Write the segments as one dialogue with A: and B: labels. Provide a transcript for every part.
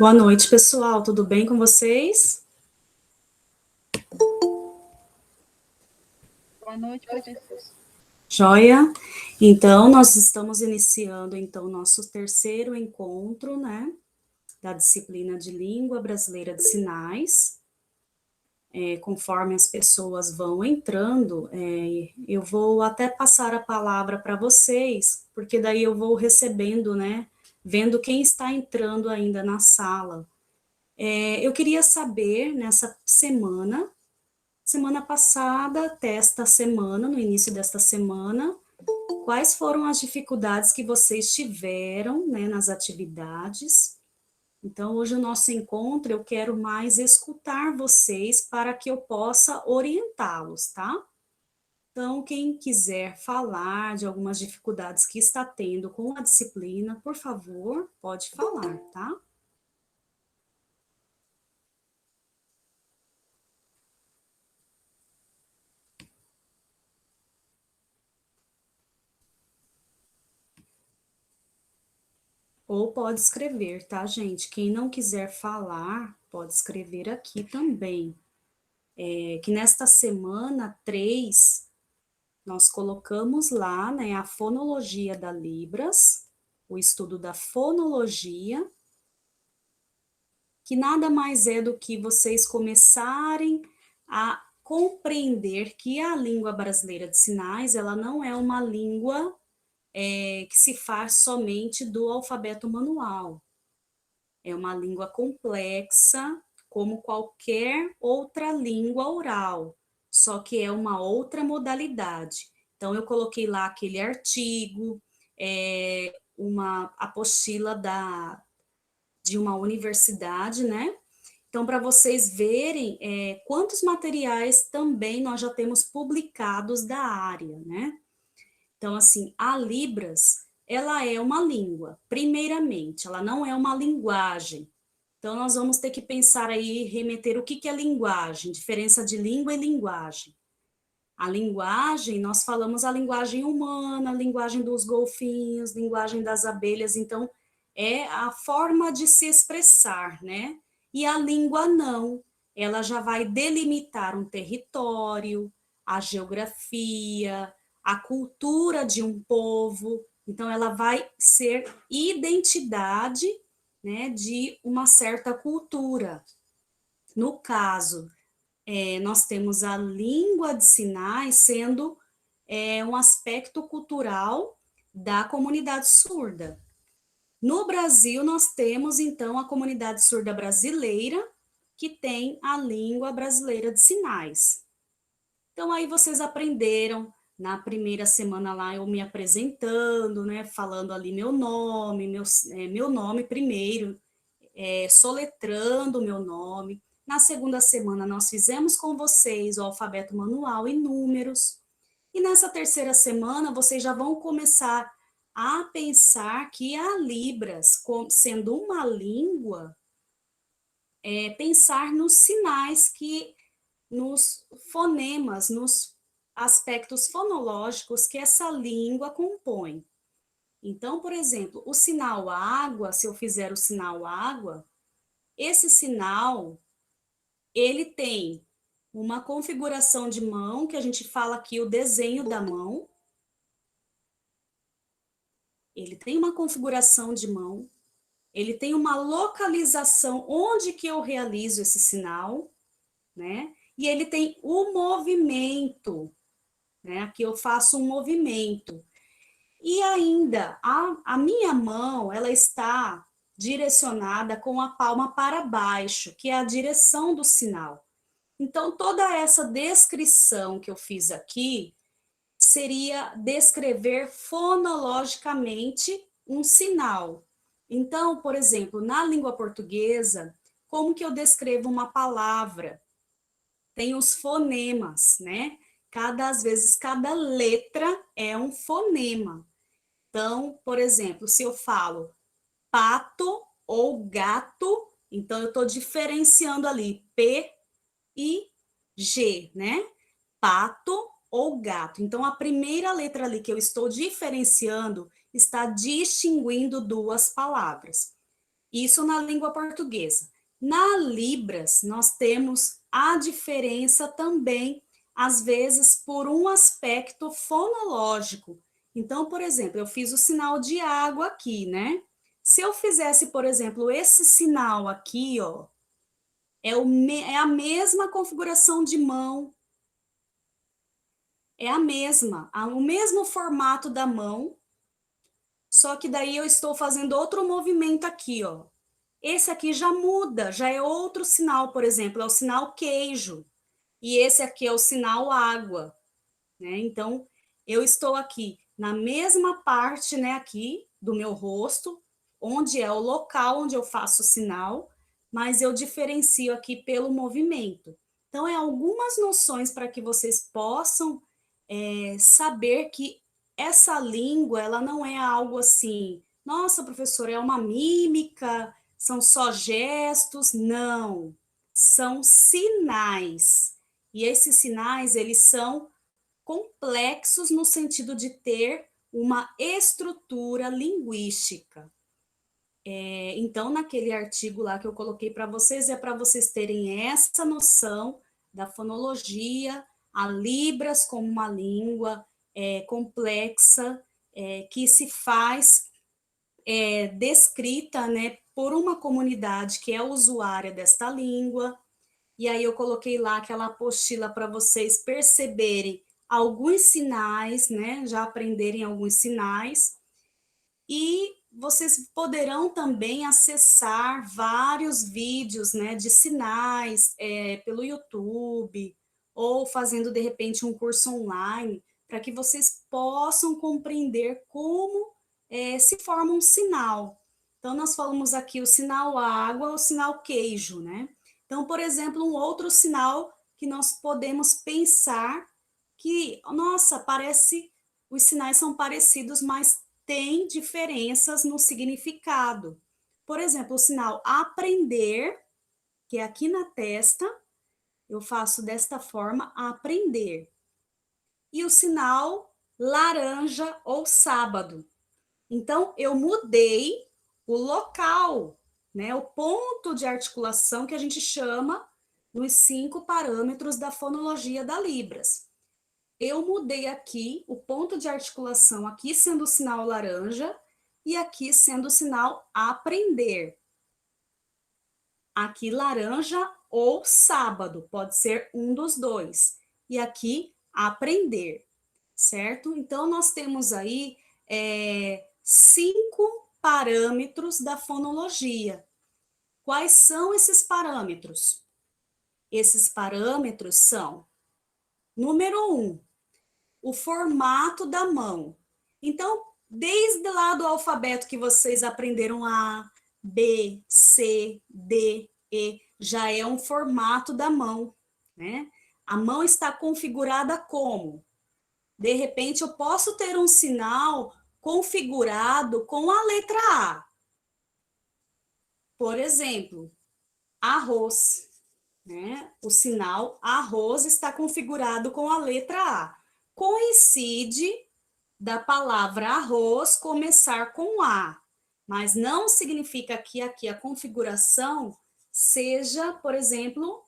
A: Boa noite, pessoal. Tudo bem com vocês?
B: Boa noite, professor.
A: Joia? Então, nós estamos iniciando, então, nosso terceiro encontro, né, da disciplina de Língua Brasileira de Sinais. Conforme as pessoas vão entrando, eu vou até passar a palavra para vocês, porque daí eu vou recebendo, né, vendo quem está entrando ainda na sala. Eu queria saber, nessa semana passada, até esta semana, no início desta semana, quais foram as dificuldades que vocês tiveram, né, nas atividades. Então, hoje o nosso encontro, eu quero mais escutar vocês para que eu possa orientá-los, tá? Então, quem quiser falar de algumas dificuldades que está tendo com a disciplina, por favor, pode falar, tá? Ou pode escrever, tá, gente? Quem não quiser falar, pode escrever aqui também. Que nesta semana 3, nós colocamos lá, né, a fonologia da Libras, o estudo da fonologia, que nada mais é do que vocês começarem a compreender que a língua brasileira de sinais, ela não é uma língua que se faz somente do alfabeto manual. É uma língua complexa, como qualquer outra língua oral, só que é uma outra modalidade. Então, eu coloquei lá aquele artigo, uma apostila de uma universidade, né? Então, para vocês verem quantos materiais também nós já temos publicados da área, né? Então, assim, a Libras, ela é uma língua, primeiramente, ela não é uma linguagem. Então, nós vamos ter que pensar aí, remeter o que é linguagem, diferença de língua e linguagem. A linguagem, nós falamos a linguagem humana, a linguagem dos golfinhos, linguagem das abelhas, então, é a forma de se expressar, né? E a língua não, ela já vai delimitar um território, a geografia, a cultura de um povo, então ela vai ser identidade, né, de uma certa cultura. No caso, nós temos a língua de sinais sendo um aspecto cultural da comunidade surda. No Brasil, nós temos, então, a comunidade surda brasileira, que tem a língua brasileira de sinais. Então, aí vocês aprenderam, na primeira semana lá, eu me apresentando, né, falando ali meu nome, meu nome primeiro, soletrando o meu nome. Na segunda semana, nós fizemos com vocês o alfabeto manual e números. E nessa terceira semana, vocês já vão começar a pensar que a Libras, sendo uma língua, pensar nos sinais que, nos fonemas, nos aspectos fonológicos que essa língua compõe. Então, por exemplo, o sinal água, se eu fizer o sinal água, esse sinal, ele tem uma configuração de mão, que a gente fala aqui o desenho da mão. Ele tem uma configuração de mão, ele tem uma localização onde que eu realizo esse sinal, né? E ele tem o movimento, né? Aqui eu faço um movimento. E ainda, a minha mão, ela está direcionada com a palma para baixo, que é a direção do sinal. Então, toda essa descrição que eu fiz aqui seria descrever fonologicamente um sinal. Então, por exemplo, na língua portuguesa, como que eu descrevo uma palavra? Tem os fonemas, né? Às vezes, cada letra é um fonema. Então, por exemplo, se eu falo pato ou gato, então eu estou diferenciando ali P e G, né? Pato ou gato. Então, a primeira letra ali que eu estou diferenciando está distinguindo duas palavras. Isso na língua portuguesa. Na Libras, nós temos a diferença também, às vezes, por um aspecto fonológico. Então, por exemplo, eu fiz o sinal de água aqui, né? Se eu fizesse, por exemplo, esse sinal aqui, ó, é a mesma configuração de mão, é a mesma, o mesmo formato da mão, só que daí eu estou fazendo outro movimento aqui, ó. Esse aqui já muda, já é outro sinal, por exemplo, é o sinal queijo. E esse aqui é o sinal água, né? Então, eu estou aqui na mesma parte, né, aqui do meu rosto, onde é o local onde eu faço o sinal, mas eu diferencio aqui pelo movimento. Então, é algumas noções para que vocês possam saber que essa língua, ela não é algo assim, nossa, professora, é uma mímica, são só gestos. Não, são sinais. E esses sinais, eles são complexos no sentido de ter uma estrutura linguística. Então, naquele artigo lá que eu coloquei para vocês, é para vocês terem essa noção da fonologia, a Libras como uma língua complexa, que se faz descrita, né, por uma comunidade que é usuária desta língua. E aí eu coloquei lá aquela apostila para vocês perceberem alguns sinais, né, já aprenderem alguns sinais, e vocês poderão também acessar vários vídeos, né, de sinais pelo YouTube, ou fazendo, de repente, um curso online, para que vocês possam compreender como se forma um sinal. Então, nós falamos aqui o sinal água, o sinal queijo, né? Então, por exemplo, um outro sinal que nós podemos pensar que, nossa, parece, os sinais são parecidos, mas tem diferenças no significado. Por exemplo, o sinal aprender, que é aqui na testa, eu faço desta forma, aprender. E o sinal laranja ou sábado. Então, eu mudei o local, né, o ponto de articulação que a gente chama nos 5 parâmetros da fonologia da Libras. Eu mudei aqui o ponto de articulação, aqui sendo o sinal laranja e aqui sendo o sinal aprender. Aqui laranja ou sábado, pode ser um dos dois. E aqui aprender, certo? Então, nós temos aí 5 parâmetros da fonologia. Quais são esses parâmetros? Esses parâmetros são, número 1, o formato da mão. Então, desde lá do alfabeto que vocês aprenderam A, B, C, D, E, já é um formato da mão, né? A mão está configurada como? De repente, eu posso ter um sinal configurado com a letra A. Por exemplo, arroz, né? O sinal arroz está configurado com a letra A. Coincide da palavra arroz começar com A, mas não significa que aqui a configuração seja, por exemplo,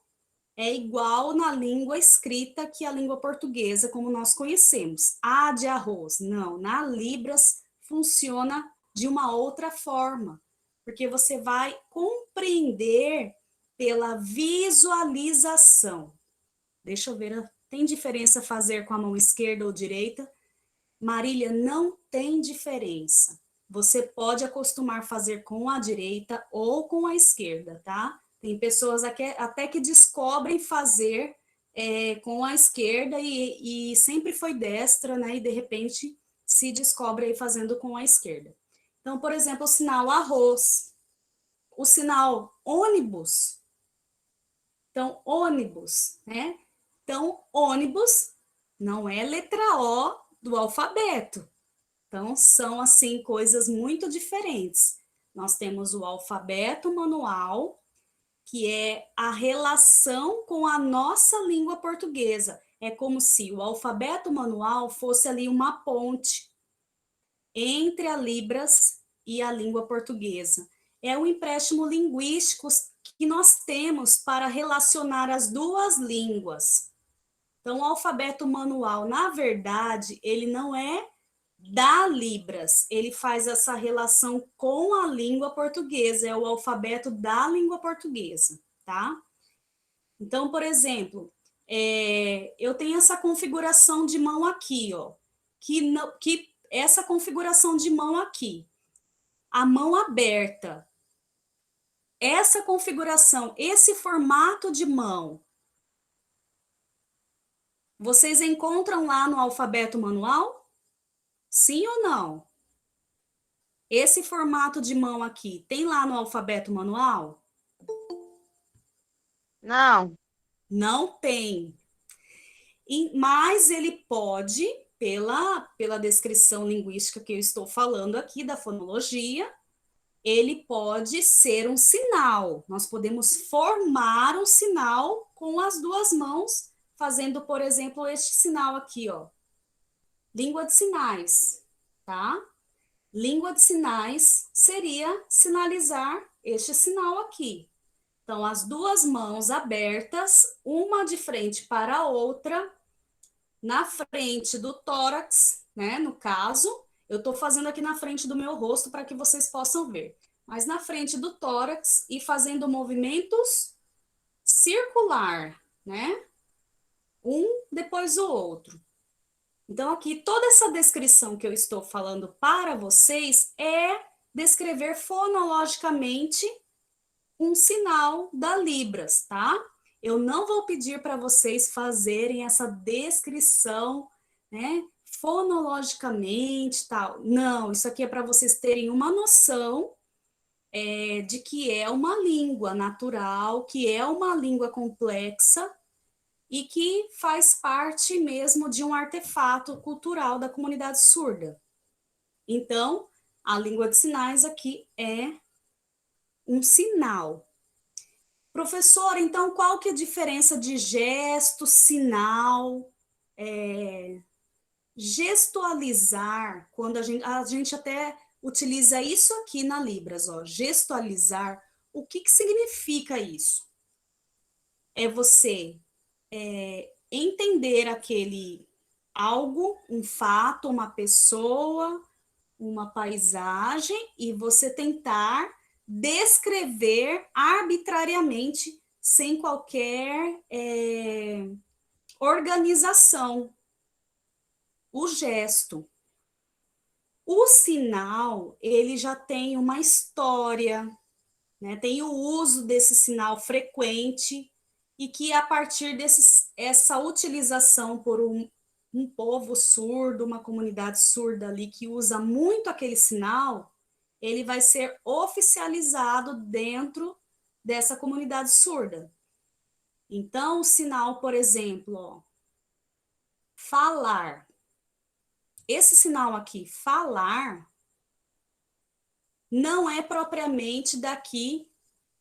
A: igual na língua escrita que a língua portuguesa, como nós conhecemos. A de arroz. Não, na Libras funciona de uma outra forma, porque você vai compreender pela visualização. Deixa eu ver, tem diferença fazer com a mão esquerda ou direita? Marília, não tem diferença. Você pode acostumar a fazer com a direita ou com a esquerda, tá? Tem pessoas até que descobrem fazer com a esquerda e sempre foi destra, né? E de repente se descobre aí fazendo com a esquerda. Então, por exemplo, o sinal arroz, o sinal ônibus. Então, ônibus, né? Então, ônibus não é letra O do alfabeto. Então, são, assim, coisas muito diferentes. Nós temos o alfabeto manual, que é a relação com a nossa língua portuguesa. É como se o alfabeto manual fosse ali uma ponte entre a Libras e a língua portuguesa. é o empréstimo linguístico que nós temos para relacionar as duas línguas. Então, o alfabeto manual, na verdade, ele não é da Libras, ele faz essa relação com a língua portuguesa, é o alfabeto da língua portuguesa, tá? Então, por exemplo, eu tenho essa configuração de mão aqui, ó, que essa configuração de mão aqui, a mão aberta, essa configuração, esse formato de mão, vocês encontram lá no alfabeto manual? Sim ou não? Esse formato de mão aqui, tem lá no alfabeto manual?
B: Não.
A: Não tem. Mas ele pode, pela descrição linguística que eu estou falando aqui, da fonologia, ele pode ser um sinal. Nós podemos formar um sinal com as duas mãos, fazendo, por exemplo, este sinal aqui, ó. Língua de sinais, tá? Língua de sinais seria sinalizar este sinal aqui. Então, as duas mãos abertas, uma de frente para a outra, na frente do tórax, né? No caso, eu estou fazendo aqui na frente do meu rosto para que vocês possam ver. Mas na frente do tórax e fazendo movimentos circular, né? Um depois do outro. Então, aqui, toda essa descrição que eu estou falando para vocês é descrever fonologicamente um sinal da Libras, tá? Eu não vou pedir para vocês fazerem essa descrição, né, fonologicamente, tal. Não, isso aqui é para vocês terem uma noção de que é uma língua natural, que é uma língua complexa e que faz parte mesmo de um artefato cultural da comunidade surda. Então, a língua de sinais aqui é um sinal. Professor, então qual que é a diferença de gesto, sinal, gestualizar, quando a gente até utiliza isso aqui na Libras, ó, gestualizar, o que significa isso? É você entender aquele algo, um fato, uma pessoa, uma paisagem e você tentar descrever arbitrariamente, sem qualquer organização, o gesto. O sinal, ele já tem uma história, né? Tem o uso desse sinal frequente e que a partir essa utilização por um povo surdo, uma comunidade surda ali que usa muito aquele sinal, ele vai ser oficializado dentro dessa comunidade surda. Então, o sinal, por exemplo, ó, falar. Esse sinal aqui, falar, não é propriamente daqui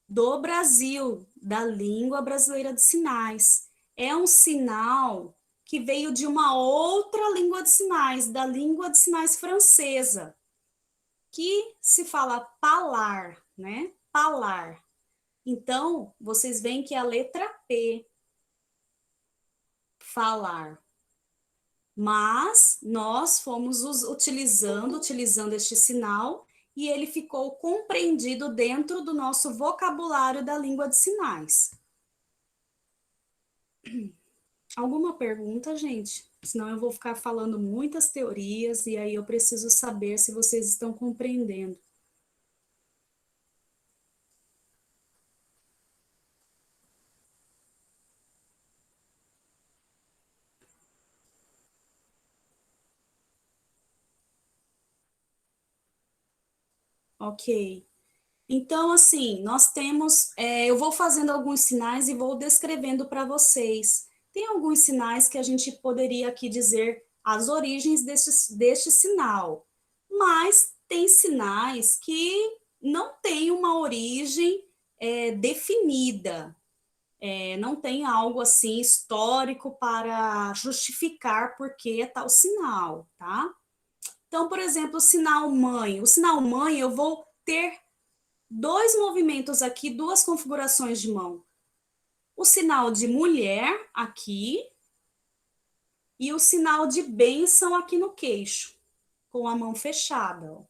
A: do Brasil, da língua brasileira de sinais. É um sinal que veio de uma outra língua de sinais, da língua de sinais francesa, que se fala palar, né? Palar. Então, vocês veem que é a letra P, falar. Mas nós fomos utilizando este sinal e ele ficou compreendido dentro do nosso vocabulário da língua de sinais. Alguma pergunta, gente? Senão eu vou ficar falando muitas teorias e aí eu preciso saber se vocês estão compreendendo. Ok. Então, assim, nós temos. Eu vou fazendo alguns sinais e vou descrevendo para vocês. Tem alguns sinais que a gente poderia aqui dizer as origens deste sinal, mas tem sinais que não têm uma origem definida, não tem algo assim histórico para justificar por que é tal sinal, tá? Então, por exemplo, o sinal mãe. O sinal mãe eu vou ter dois movimentos aqui, duas configurações de mão. O sinal de mulher aqui e o sinal de bênção aqui no queixo, com a mão fechada, ó.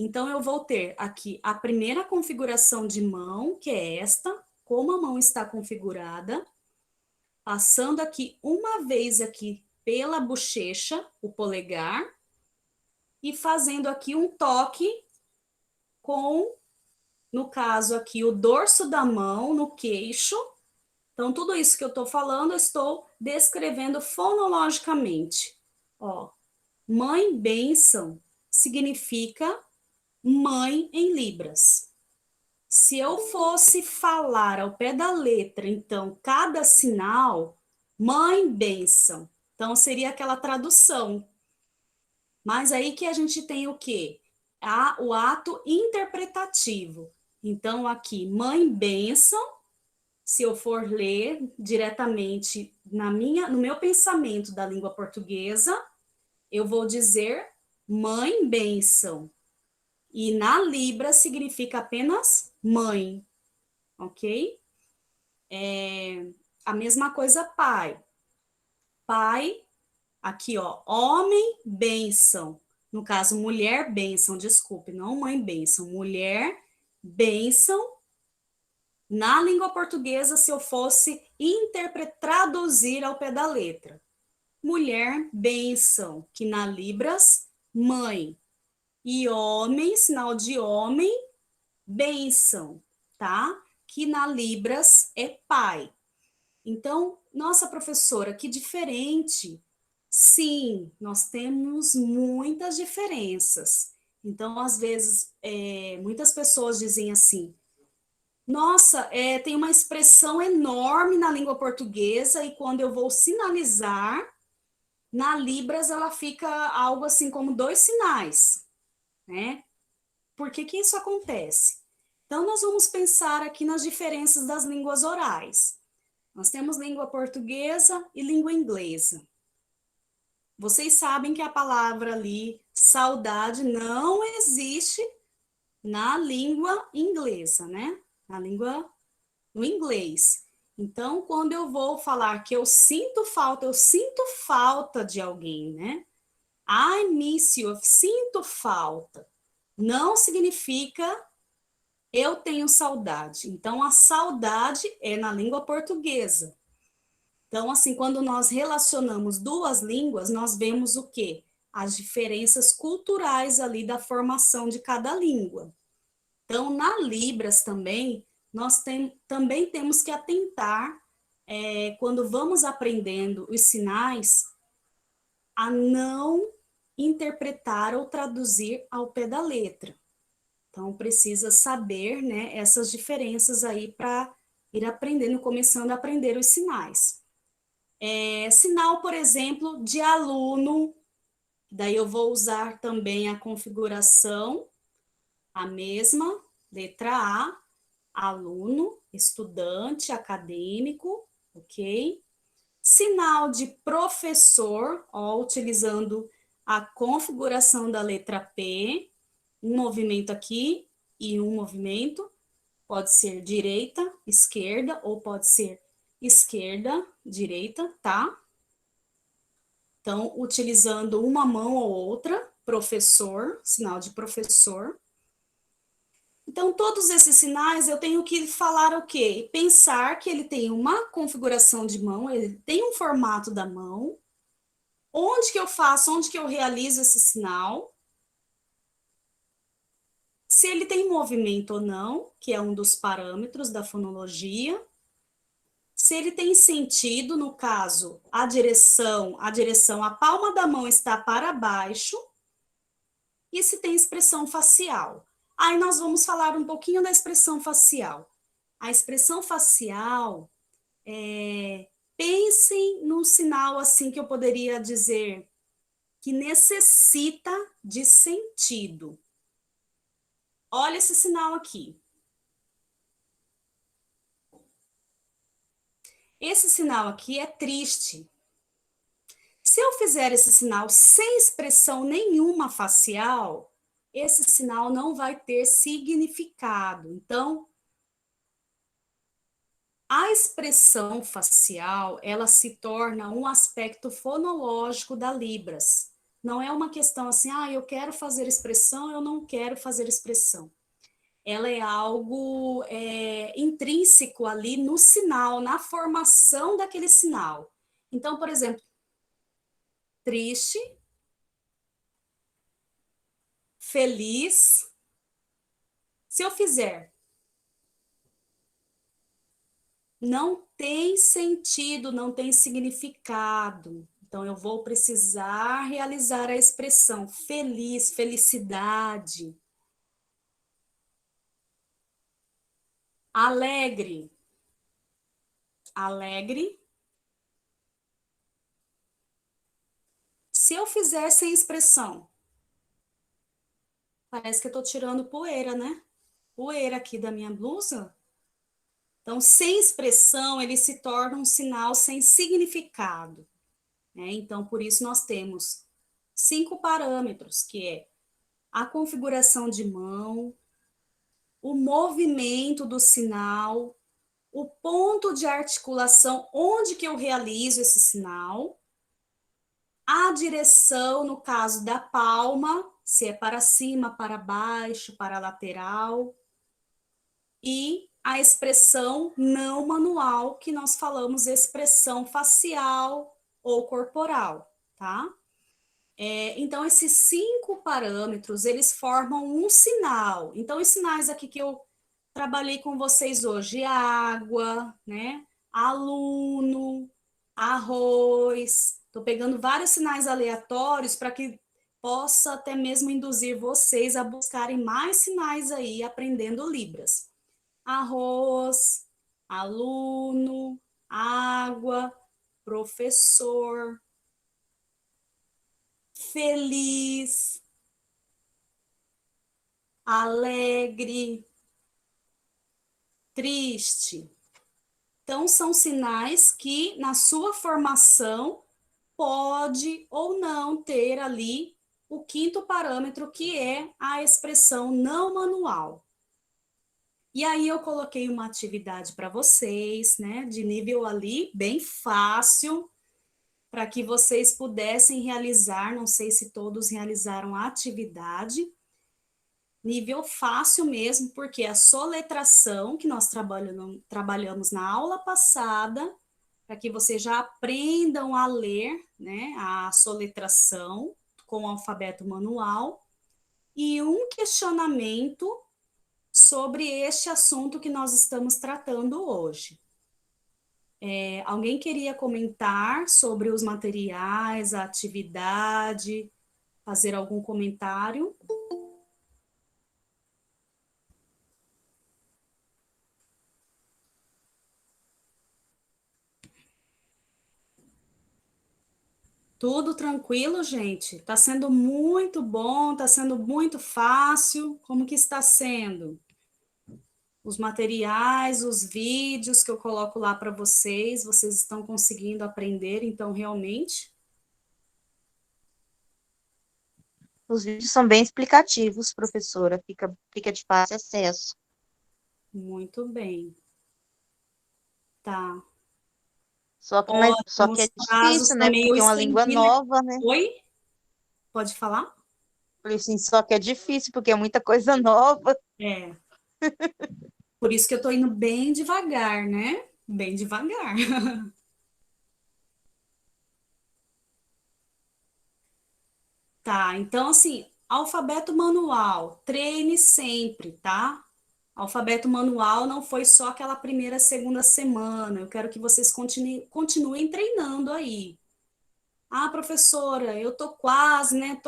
A: Então, eu vou ter aqui a primeira configuração de mão, que é esta, como a mão está configurada, passando aqui uma vez aqui pela bochecha, o polegar, e fazendo aqui um toque com, no caso aqui, o dorso da mão no queixo. Então, tudo isso que eu estou falando, eu estou descrevendo fonologicamente. Ó, mãe bênção significa mãe em Libras. Se eu fosse falar ao pé da letra, então, cada sinal, mãe bênção. Então, seria aquela tradução. Mas aí que a gente tem o quê? O ato interpretativo. Então, aqui, mãe bênção, se eu for ler diretamente no meu pensamento da língua portuguesa, eu vou dizer mãe bênção. E na Libra significa apenas mãe, ok? A mesma coisa pai. Pai, aqui ó, homem bênção. No caso, mulher bênção, desculpe, não mãe bênção. Mulher bênção. Na língua portuguesa, se eu fosse traduzir ao pé da letra. Mulher bênção, que na Libras, mãe. E homem, sinal de homem, bênção, tá? Que na Libras é pai. Então, nossa professora, que diferente. Sim, nós temos muitas diferenças. Então, às vezes, muitas pessoas dizem assim, nossa, tem uma expressão enorme na língua portuguesa e quando eu vou sinalizar, na Libras ela fica algo assim como dois sinais, né? Por que que isso acontece? Então, nós vamos pensar aqui nas diferenças das línguas orais. Nós temos língua portuguesa e língua inglesa. Vocês sabem que a palavra ali, saudade, não existe na língua inglesa, né? No inglês. Então, quando eu vou falar que eu sinto falta de alguém, né? I miss you, eu sinto falta. Não significa eu tenho saudade. Então, a saudade é na língua portuguesa. Então, assim, quando nós relacionamos duas línguas, nós vemos o quê? As diferenças culturais ali da formação de cada língua. Então, na Libras também, também temos que atentar, quando vamos aprendendo os sinais, a não interpretar ou traduzir ao pé da letra. Então, precisa saber, né, essas diferenças aí para ir aprendendo, começando a aprender os sinais. Sinal, por exemplo, de aluno, daí eu vou usar também a configuração, a mesma, letra A, aluno, estudante, acadêmico, ok? Sinal de professor, ó, utilizando a configuração da letra P, um movimento aqui e um movimento, pode ser direita, esquerda, ou pode ser esquerda, direita, tá? Então, utilizando uma mão ou outra, professor, sinal de professor. Então, todos esses sinais eu tenho que falar o quê? Pensar que ele tem uma configuração de mão, ele tem um formato da mão, onde que eu faço, onde que eu realizo esse sinal, se ele tem movimento ou não, que é um dos parâmetros da fonologia, se ele tem sentido, no caso, a direção, a palma da mão está para baixo, e se tem expressão facial. Aí nós vamos falar um pouquinho da expressão facial. A expressão facial, pensem num sinal assim que eu poderia dizer que necessita de sentido. Olha esse sinal aqui. Esse sinal aqui é triste. Se eu fizer esse sinal sem expressão nenhuma facial, esse sinal não vai ter significado. Então, a expressão facial, ela se torna um aspecto fonológico da Libras. Não é uma questão assim, eu quero fazer expressão, eu não quero fazer expressão. Ela é algo intrínseco ali no sinal, na formação daquele sinal. Então, por exemplo, triste, feliz. Se eu fizer, não tem sentido, não tem significado. Então, eu vou precisar realizar a expressão feliz, felicidade, alegre, alegre. Se eu fizer sem expressão, parece que eu estou tirando poeira, né? Poeira aqui da minha blusa. Então, sem expressão, ele se torna um sinal sem significado, né? Então, por isso nós temos 5 parâmetros, que é a configuração de mão, o movimento do sinal, o ponto de articulação, onde que eu realizo esse sinal, a direção, no caso da palma, se é para cima, para baixo, para lateral, e a expressão não manual, que nós falamos expressão facial ou corporal, tá? Então, esses 5 parâmetros, eles formam um sinal. Então, os sinais aqui que eu trabalhei com vocês hoje, água, né? Aluno, arroz. Estou pegando vários sinais aleatórios para que possa até mesmo induzir vocês a buscarem mais sinais aí, aprendendo Libras. Arroz, aluno, água, professor, feliz, alegre, triste. Então, são sinais que, na sua formação, pode ou não ter ali o 5º parâmetro, que é a expressão não manual. E aí, eu coloquei uma atividade para vocês, né, de nível ali bem fácil, para que vocês pudessem realizar, não sei se todos realizaram a atividade, nível fácil mesmo, porque a soletração que nós trabalhamos na aula passada, para que vocês já aprendam a ler, né, a soletração com o alfabeto manual, e um questionamento sobre este assunto que nós estamos tratando hoje. Alguém queria comentar sobre os materiais, a atividade, fazer algum comentário? Tudo tranquilo, gente? Tá sendo muito bom, tá sendo muito fácil. Como que está sendo? Os materiais, os vídeos que eu coloco lá para vocês, vocês estão conseguindo aprender, então, realmente?
B: Os vídeos são bem explicativos, professora, fica de fácil acesso.
A: Muito bem. Tá.
B: Só
A: Ótimo.
B: que
A: Os
B: é
A: prazos
B: difícil, né?
A: também eu
B: Porque é uma língua
A: estendi, né?
B: nova, né?
A: Oi? Pode falar?
B: Falei assim, só que é difícil, porque é muita coisa nova.
A: É. Por isso que eu tô indo bem devagar, né? Bem devagar. Tá, então assim, alfabeto manual, treine sempre, tá? Alfabeto manual não foi só aquela primeira, segunda semana. Eu quero que vocês continuem treinando aí. Ah, professora, eu tô quase, né?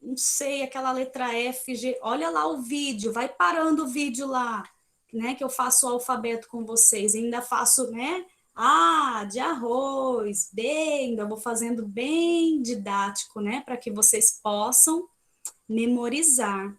A: Não sei, aquela letra F, G. Olha lá o vídeo, vai parando o vídeo lá, né? Que eu faço o alfabeto com vocês. Ainda faço, né? A de arroz, B, ainda vou fazendo bem didático, né? Para que vocês possam memorizar.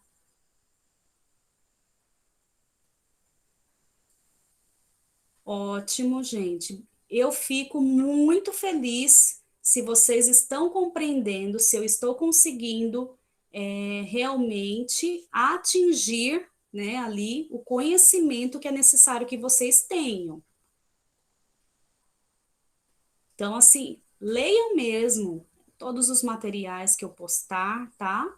A: Ótimo, gente. Eu fico muito feliz se vocês estão compreendendo, se eu estou conseguindo realmente atingir, né, ali o conhecimento que é necessário que vocês tenham. Então, assim, leiam mesmo todos os materiais que eu postar, tá?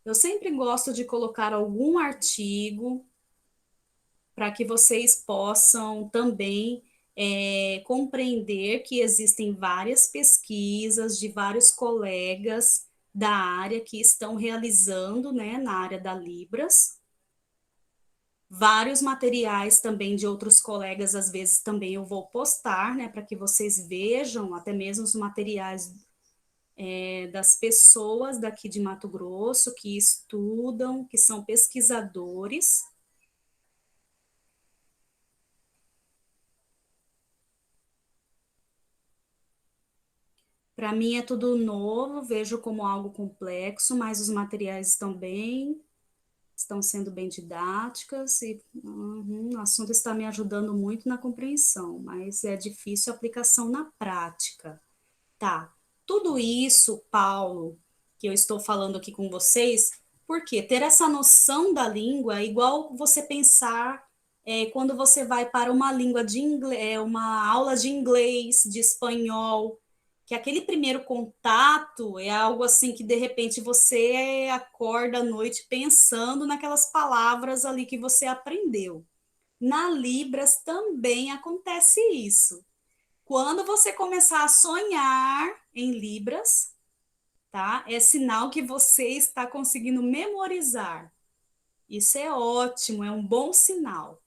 A: Eu sempre gosto de colocar algum artigo para que vocês possam também compreender que existem várias pesquisas de vários colegas da área que estão realizando, né, na área da Libras. Vários materiais também de outros colegas, às vezes também eu vou postar, né, para que vocês vejam, até mesmo os materiais das pessoas daqui de Mato Grosso que estudam, que são pesquisadores. Para mim é tudo novo, vejo como algo complexo, mas os materiais estão sendo bem didáticas e o assunto está me ajudando muito na compreensão, mas é difícil a aplicação na prática. Tá, tudo isso, Paulo, que eu estou falando aqui com vocês, porque ter essa noção da língua é igual você pensar quando você vai para uma língua de inglês, uma aula de inglês, de espanhol, que aquele primeiro contato é algo assim que de repente você acorda à noite pensando naquelas palavras ali que você aprendeu. Na Libras também acontece isso. Quando você começar a sonhar em Libras, tá? É sinal que você está conseguindo memorizar. Isso é ótimo, é um bom sinal.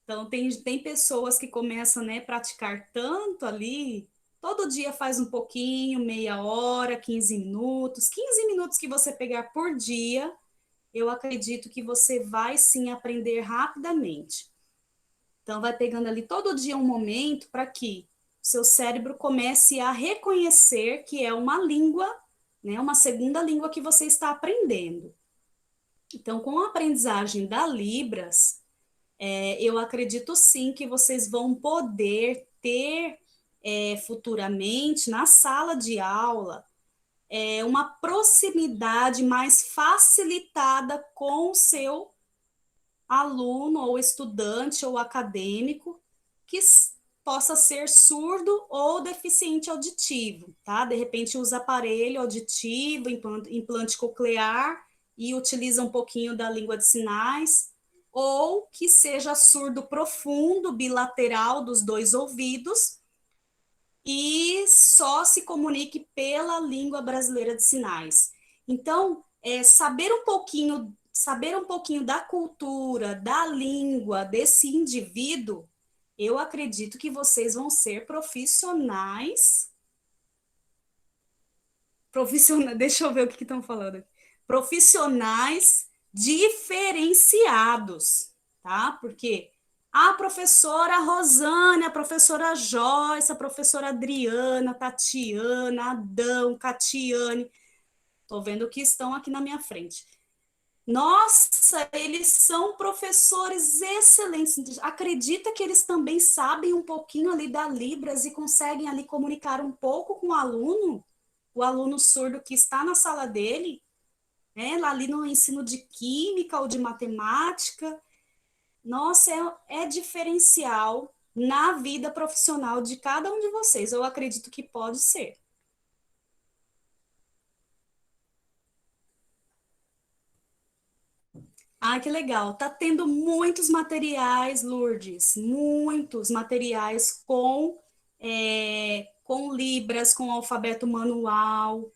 A: Então, tem pessoas que começam, né, a praticar tanto ali, todo dia faz um pouquinho, meia hora, 15 minutos que você pegar por dia, eu acredito que você vai sim aprender rapidamente. Então, vai pegando ali todo dia um momento para que o seu cérebro comece a reconhecer que é uma língua, né, uma segunda língua que você está aprendendo. Então, com a aprendizagem da Libras, eu acredito sim que vocês vão poder ter futuramente na sala de aula uma proximidade mais facilitada com o seu aluno ou estudante ou acadêmico que possa ser surdo ou deficiente auditivo, tá? De repente usa aparelho auditivo, implante coclear e utiliza um pouquinho da língua de sinais, ou que seja surdo profundo, bilateral dos dois ouvidos e só se comunique pela língua brasileira de sinais. Então, saber um pouquinho da cultura, da língua desse indivíduo, eu acredito que vocês vão ser profissionais, deixa eu ver o que estão falando aqui. Profissionais diferenciados, tá? Porque a professora Rosane, a professora Joyce, a professora Adriana, Tatiana, Adão, Catiane, tô vendo que estão aqui na minha frente. Nossa, eles são professores excelentes. Acredita que eles também sabem um pouquinho ali da Libras e conseguem ali comunicar um pouco com o aluno surdo que está na sala dele, né? Lá ali no ensino de química ou de matemática. Nossa, é diferencial na vida profissional de cada um de vocês. Eu acredito que pode ser. Ah, que legal. Tá tendo muitos materiais, Lourdes, muitos materiais com Libras, com alfabeto manual.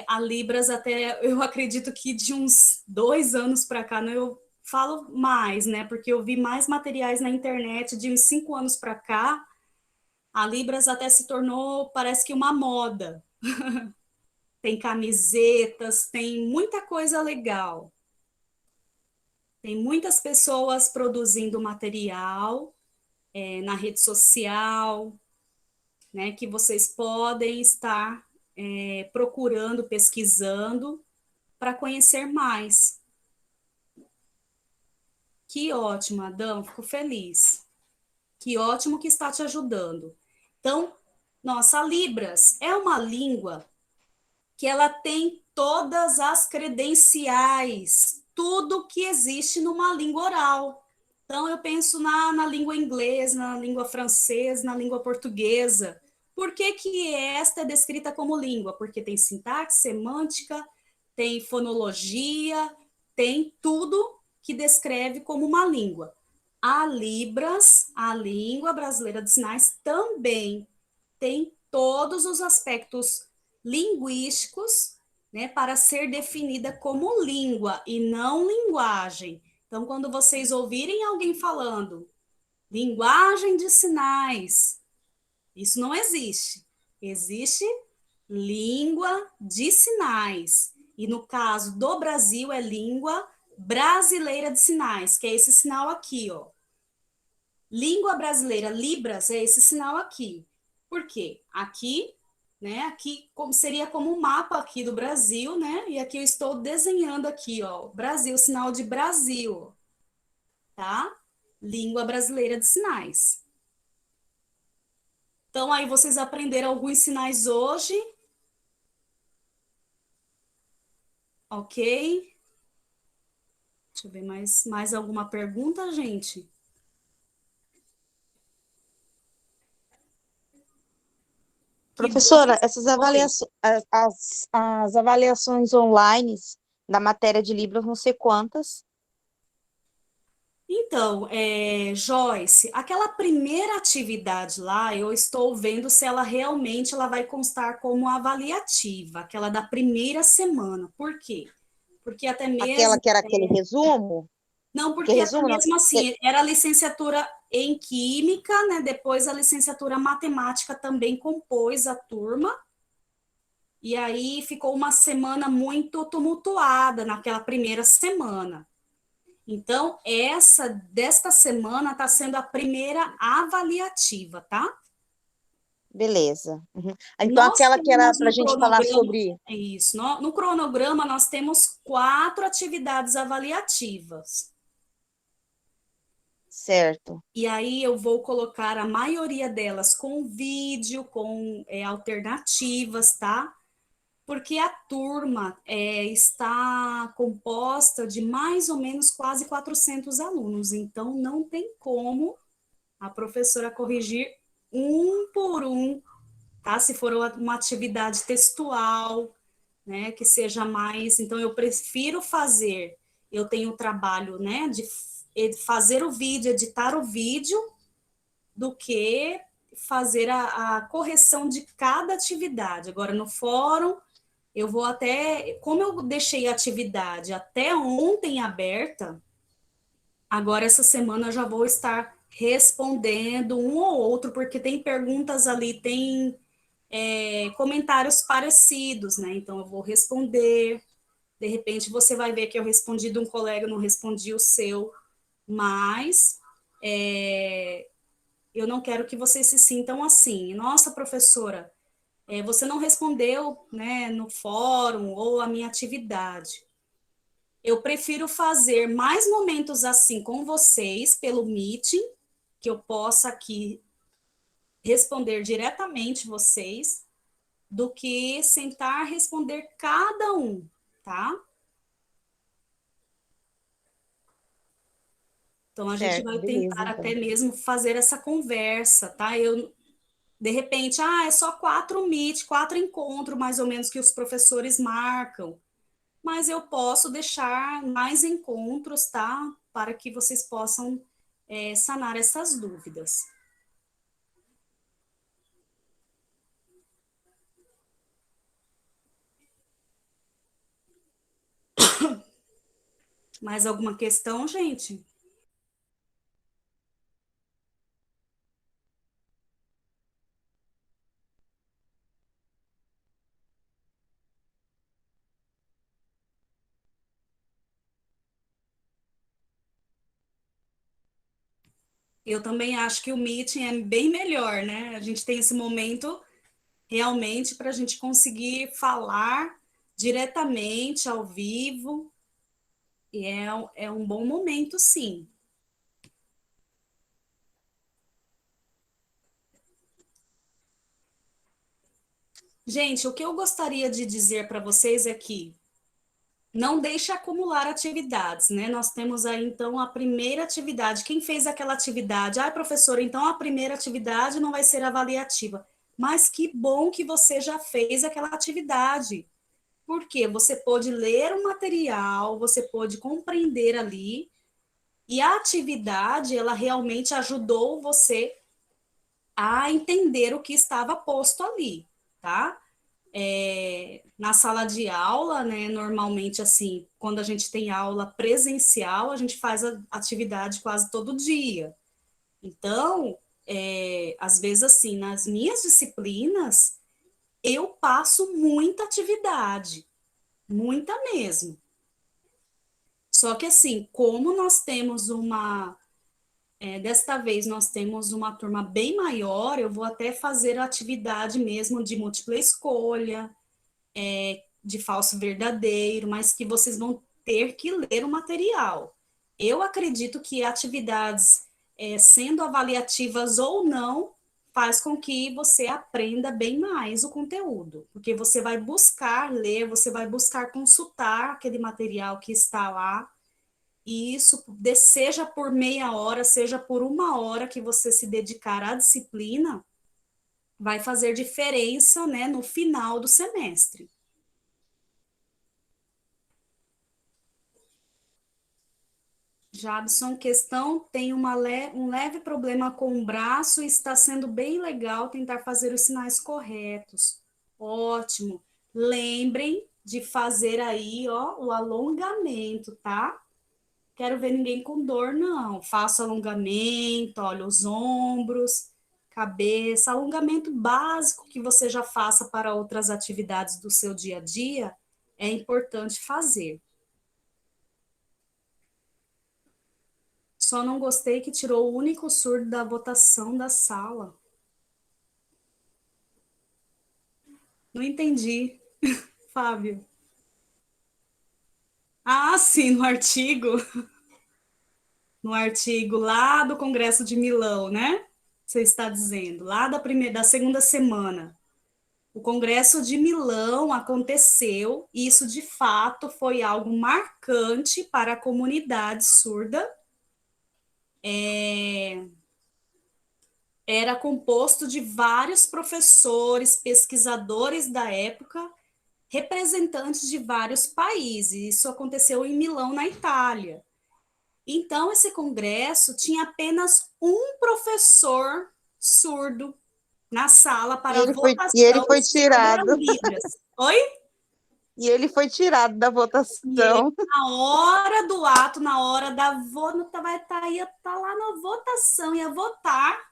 A: A Libras até, eu acredito que de uns 2 anos para cá, né, eu falo mais, né? Porque eu vi mais materiais na internet de uns 5 anos para cá. A Libras até se tornou, parece que uma moda. Tem camisetas, tem muita coisa legal. Tem muitas pessoas produzindo material na rede social, né, que vocês podem estar procurando, pesquisando para conhecer mais. Que ótimo, Adão, fico feliz. Que ótimo que está te ajudando. Então, nossa, a Libras é uma língua que ela tem todas as credenciais, tudo que existe numa língua oral. Então, eu penso na língua inglesa, na língua francesa, na língua portuguesa. Por que que esta é descrita como língua? Porque tem sintaxe, semântica, tem fonologia, tem tudo que descreve como uma língua. A Libras, a língua brasileira de sinais, também tem todos os aspectos linguísticos, né, para ser definida como língua e não linguagem. Então, quando vocês ouvirem alguém falando linguagem de sinais, isso não existe. Existe língua de sinais. E no caso do Brasil é língua brasileira de sinais, que é esse sinal aqui, ó. Língua brasileira, Libras, é esse sinal aqui. Por quê? Aqui, né? Aqui seria como um mapa aqui do Brasil, né? E aqui eu estou desenhando aqui, ó, Brasil, sinal de Brasil, tá? Língua brasileira de sinais. Então, aí vocês aprenderam alguns sinais hoje, ok? Deixa eu ver mais alguma pergunta, gente? Que bom que...
B: Professora, essas
A: Oi.
B: avaliações, as avaliações online da matéria de Libras, não sei quantas.
A: Então, Joyce, aquela primeira atividade lá, eu estou vendo se ela realmente ela vai constar como avaliativa, aquela da primeira semana. Por quê? Porque até
B: Aquela
A: mesmo,
B: que era aquele resumo,
A: não,
B: porque
A: porque até
B: resumo não,
A: mesmo assim, era a licenciatura em Química, né? Depois a licenciatura Matemática também compôs a turma, e aí ficou uma semana muito tumultuada naquela primeira semana. Então, essa desta semana está sendo a primeira avaliativa, tá?
B: beleza. Uhum. Então,
A: Nós
B: aquela que era
A: temos
B: para a
A: no
B: gente falar
A: cronograma,
B: sobre,
A: é isso, no cronograma nós temos 4 atividades avaliativas.
B: certo,
A: E aí eu vou colocar a maioria delas com vídeo, com alternativas, tá? Porque a turma está composta de mais ou menos quase 400 alunos, então não tem como a professora corrigir um por um, tá? Se for uma atividade textual, né, que seja mais, então eu prefiro fazer, eu tenho o trabalho, né, de fazer o vídeo, editar o vídeo, do que fazer a correção de cada atividade. Agora, no fórum, eu vou até, como eu deixei a atividade até ontem aberta, agora, essa semana, eu já vou estar respondendo um ou outro, porque tem perguntas ali, tem comentários parecidos, né? Então, eu vou responder. De repente, você vai ver que eu respondi de um colega, não respondi o seu, mas eu não quero que vocês se sintam assim. Nossa, professora, você não respondeu, né, no fórum ou a minha atividade. Eu prefiro fazer mais momentos assim com vocês pelo Meeting, que eu possa aqui responder diretamente vocês, do que sentar responder cada um, tá? Então a gente
B: certo,
A: vai
B: beleza,
A: tentar até
B: então.
A: mesmo fazer essa conversa, tá? Eu de repente, é só 4 meet, 4 encontros mais ou menos que os professores marcam, mas eu posso deixar mais encontros, tá? Para que vocês possam sanar essas dúvidas. Mais alguma questão, gente? Eu também acho que o meeting é bem melhor, né? A gente tem esse momento realmente para a gente conseguir falar diretamente, ao vivo, e é um bom momento, sim. Gente, o que eu gostaria de dizer para vocês é que não deixe acumular atividades, né? Nós temos aí, então, a primeira atividade. Quem fez aquela atividade? Ah, professora, então a primeira atividade não vai ser avaliativa. Mas que bom que você já fez aquela atividade. Porque você pôde ler o material, você pôde compreender ali, e a atividade, ela realmente ajudou você a entender o que estava posto ali, tá? Na sala de aula, né, normalmente, assim, quando a gente tem aula presencial, a gente faz a atividade quase todo dia. Então, às vezes, assim, nas minhas disciplinas, eu passo muita atividade, muita mesmo. Só que, assim, como nós temos desta vez nós temos uma turma bem maior, eu vou até fazer a atividade mesmo de múltipla escolha, de falso verdadeiro, mas que vocês vão ter que ler o material. Eu acredito que atividades, sendo avaliativas ou não, faz com que você aprenda bem mais o conteúdo, porque você vai buscar ler, você vai buscar consultar aquele material que está lá, e isso, seja por meia hora, seja por uma hora que você se dedicar à disciplina, vai fazer diferença, né, no final do semestre. Jadson, questão, tem um leve problema com o braço e está sendo bem legal tentar fazer os sinais corretos. Ótimo. Lembrem de fazer aí, ó, o alongamento, tá? Quero ver ninguém com dor, não. Faça alongamento, olha os ombros, cabeça, alongamento básico que você já faça para outras atividades do seu dia a dia, é importante fazer. Só não gostei que tirou o único surdo da votação da sala. Não entendi, Fábio. Ah, sim, no artigo lá do Congresso de Milão, né? Você está dizendo, lá da segunda semana. O Congresso de Milão aconteceu, e isso de fato foi algo marcante para a comunidade surda. Era composto de vários professores, pesquisadores da época, representantes de vários países. Isso aconteceu em Milão, na Itália. Então, esse congresso tinha apenas um professor surdo na sala para
B: E ele
A: votação em
B: foi
A: sobre
B: tirado.
A: as Libras. Oi?
B: E ele foi tirado da
A: E ele,
B: votação.
A: na hora do ato, na hora da votação, vai tá lá na votação, ia votar,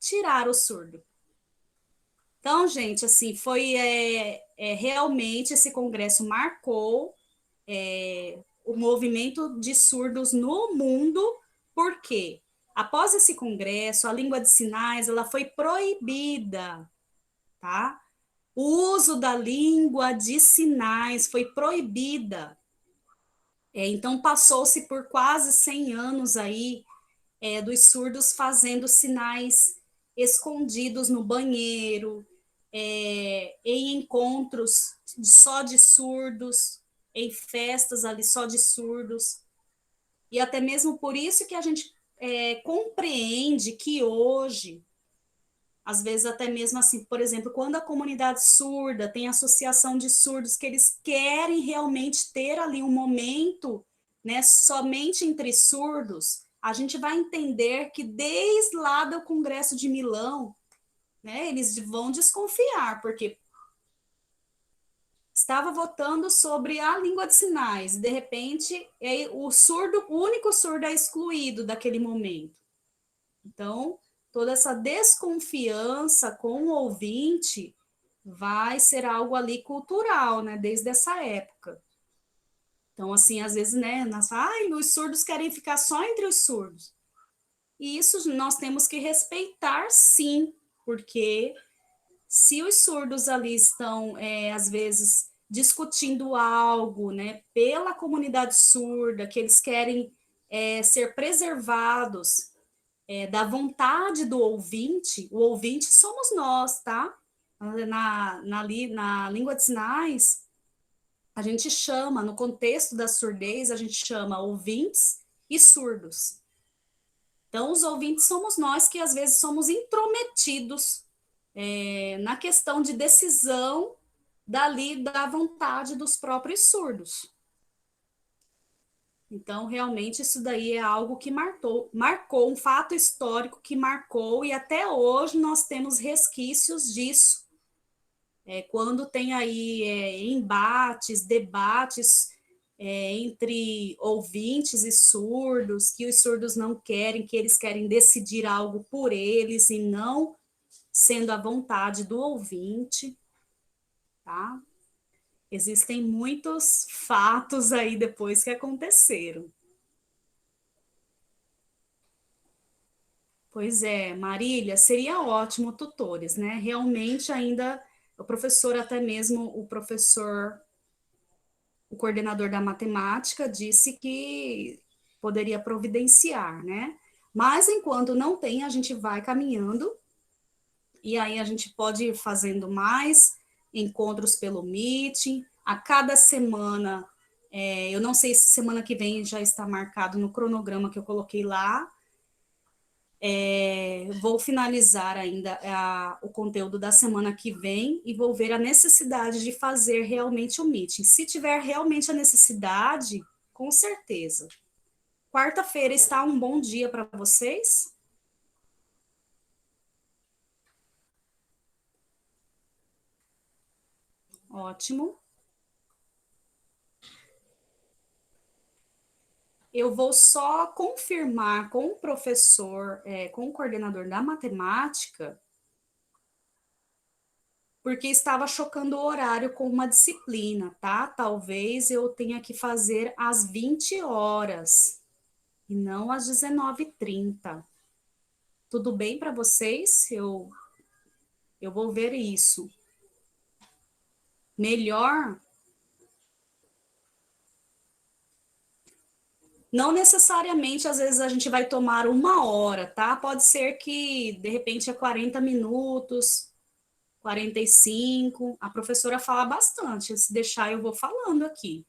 A: tirar o surdo. Então, gente, assim, foi realmente esse congresso marcou o movimento de surdos no mundo, porque após esse congresso, a língua de sinais ela foi proibida, tá? O uso da língua de sinais foi proibida. Então, passou-se por quase 100 anos aí dos surdos fazendo sinais escondidos no banheiro, em encontros só de surdos, em festas ali só de surdos. E até mesmo por isso que a gente compreende que hoje, às vezes até mesmo assim, por exemplo, quando a comunidade surda tem associação de surdos que eles querem realmente ter ali um momento, né, somente entre surdos, a gente vai entender que desde lá do Congresso de Milão, né, eles vão desconfiar, porque estava votando sobre a língua de sinais, de repente, o único surdo é excluído daquele momento. Então, toda essa desconfiança com o ouvinte vai ser algo ali cultural, né, desde essa época. Então, assim, às vezes, né, os surdos querem ficar só entre os surdos. E isso nós temos que respeitar, sim, porque se os surdos ali estão, às vezes, discutindo algo, né, pela comunidade surda, que eles querem ser preservados da vontade do ouvinte, o ouvinte somos nós, tá? Na língua de sinais, a gente chama, no contexto da surdez, a gente chama ouvintes e surdos. Então, os ouvintes somos nós que às vezes somos intrometidos na questão de decisão da vontade dos próprios surdos. Então, realmente, isso daí é algo que marcou um fato histórico que marcou, e até hoje nós temos resquícios disso. Quando tem aí embates, debates entre ouvintes e surdos, que os surdos não querem, que eles querem decidir algo por eles e não sendo a vontade do ouvinte, tá? Existem muitos fatos aí depois que aconteceram. Pois é, Marília, seria ótimo tutores, né? Realmente ainda o professor, até mesmo o coordenador da matemática disse que poderia providenciar, né? Mas enquanto não tem, a gente vai caminhando e aí a gente pode ir fazendo mais encontros pelo Meeting. A cada semana, eu não sei se semana que vem já está marcado no cronograma que eu coloquei lá. Vou finalizar ainda o conteúdo da semana que vem e vou ver a necessidade de fazer realmente o meeting. Se tiver realmente a necessidade, com certeza. Quarta-feira está um bom dia para vocês? Ótimo. Eu vou só confirmar com o professor, com o coordenador da matemática, porque estava chocando o horário com uma disciplina, tá? Talvez eu tenha que fazer às 20 horas e não às 19h30. Tudo bem para vocês? Eu vou ver isso. Melhor? Não necessariamente, às vezes a gente vai tomar 1 hora, tá? Pode ser que, de repente, é 40 minutos, 45. A professora fala bastante. Se deixar, eu vou falando aqui.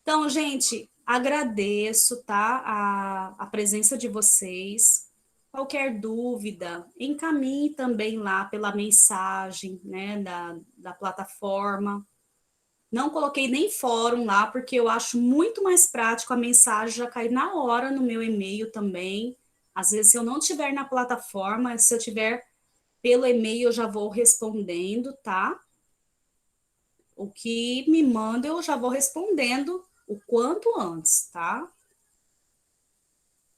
A: Então, gente, agradeço, tá? A presença de vocês. Qualquer dúvida, encaminhe também lá pela mensagem, né, da plataforma. Não coloquei nem fórum lá, porque eu acho muito mais prático a mensagem já cair na hora no meu e-mail também. Às vezes, se eu não tiver na plataforma, se eu tiver pelo e-mail, eu já vou respondendo, tá? O que me manda, eu já vou respondendo o quanto antes, tá?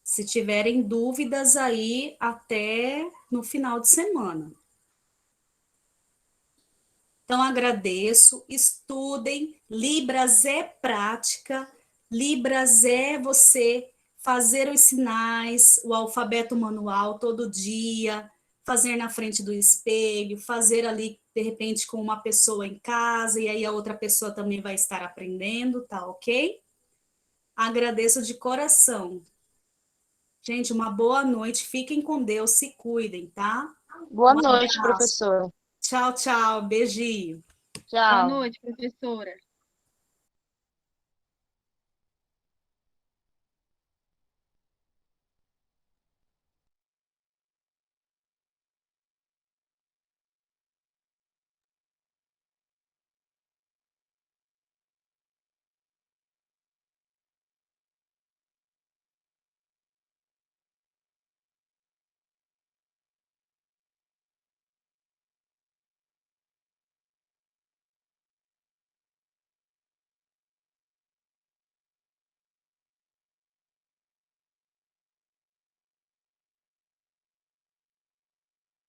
A: Se tiverem dúvidas aí, até no final de semana. Então, agradeço, estudem, Libras é prática, Libras é você fazer os sinais, o alfabeto manual todo dia, fazer na frente do espelho, fazer ali, de repente, com uma pessoa em casa, e aí a outra pessoa também vai estar aprendendo, tá ok? Agradeço de coração. Gente, uma boa noite, fiquem com Deus, se cuidem, tá?
B: Boa
A: Um
B: noite,
A: abraço.
B: professor.
A: Tchau, tchau, beijinho.
C: Boa
B: Tchau.
C: noite, professora.